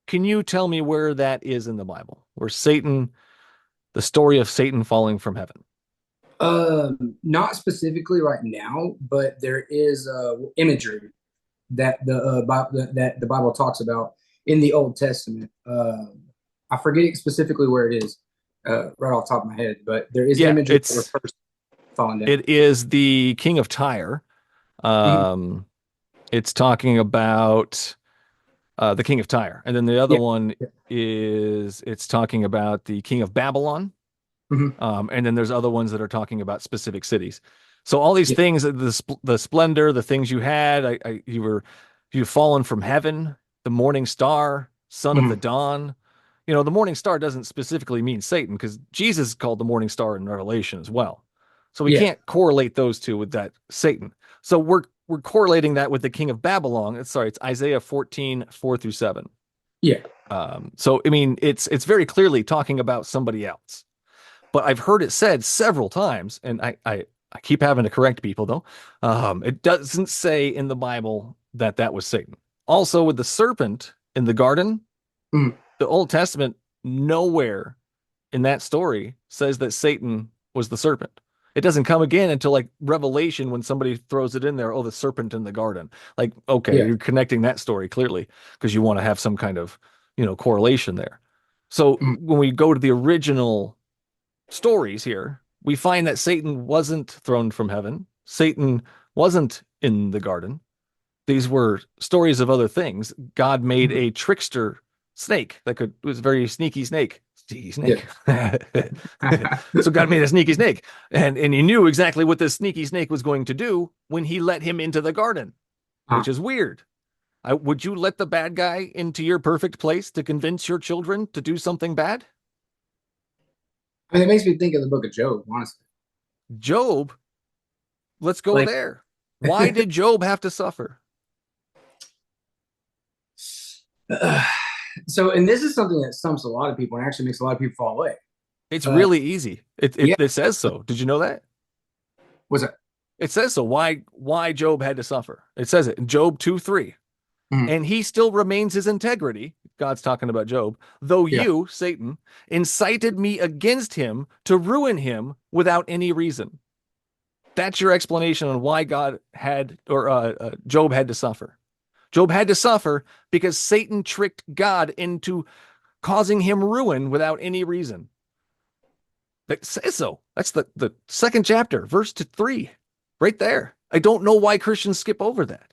Can you tell me where that is in the Bible? Where Satan, the story of Satan falling from heaven? Not specifically right now, but there is imagery that that the Bible talks about in the Old Testament. I forget specifically where it is, right off the top of my head, but there is Yeah, imagery that refers to falling down. it is the king of Tyre. Mhm. Um, it's talking about the king of Tyre, and then the other Yeah. one Yeah. is it's talking about the king of Babylon. Mhm. And then there's other ones that are talking about specific cities. So all these Yeah. things, the splendor, the things you had, you've fallen from heaven, the morning star, son of the Mhm. dawn. The morning star doesn't specifically mean Satan because Jesus called the morning star in Revelation as well. So we Yeah. can't correlate those two with that Satan. So we're correlating that with the king of Babylon. It's Isaiah 14:4-7. Yeah. So I mean, it's very clearly talking about somebody else, but I've heard it said several times, and I keep having to correct people though. It doesn't say in the Bible that that was Satan. Also, with the serpent in the garden, Mhm. the Old Testament nowhere in that story says that Satan was the serpent. It doesn't come again until like Revelation when somebody throws it in there. Oh, the serpent in the garden. Like, okay, Yeah. you're connecting that story clearly because you want to have some kind of, correlation there. So Mhm. when we go to the original stories here, we find that Satan wasn't thrown from heaven. Satan wasn't in the garden. These were stories of other things. God made Mhm. a trickster snake that was a very sneaky snake. Sneaky Yeah. snake. So God made a sneaky snake. And he knew exactly what this sneaky snake was going to do when he let him into the garden, which is weird. Would you let the bad guy into your perfect place to convince your children to do something bad? I mean, it makes me think of the book of Job, honestly. Job, let's go Like, there. Why did Job have to suffer? so, and this is something that stumps a lot of people and actually makes a lot of people fall away. It's Uh, really easy. It, it yeah, it says so. Did you know that? was it? It says so. Why Job had to suffer? It says it in Job 2:3. Mhm. And he still remains his integrity. God's talking about Job, though Yeah. you, Satan, incited me against him to ruin him without any reason. That's your explanation on why God had or Job had to suffer. Job had to suffer because Satan tricked God into causing him ruin without any reason. That says so. That's the second chapter, verse 3, right there. I don't know why Christians skip over that.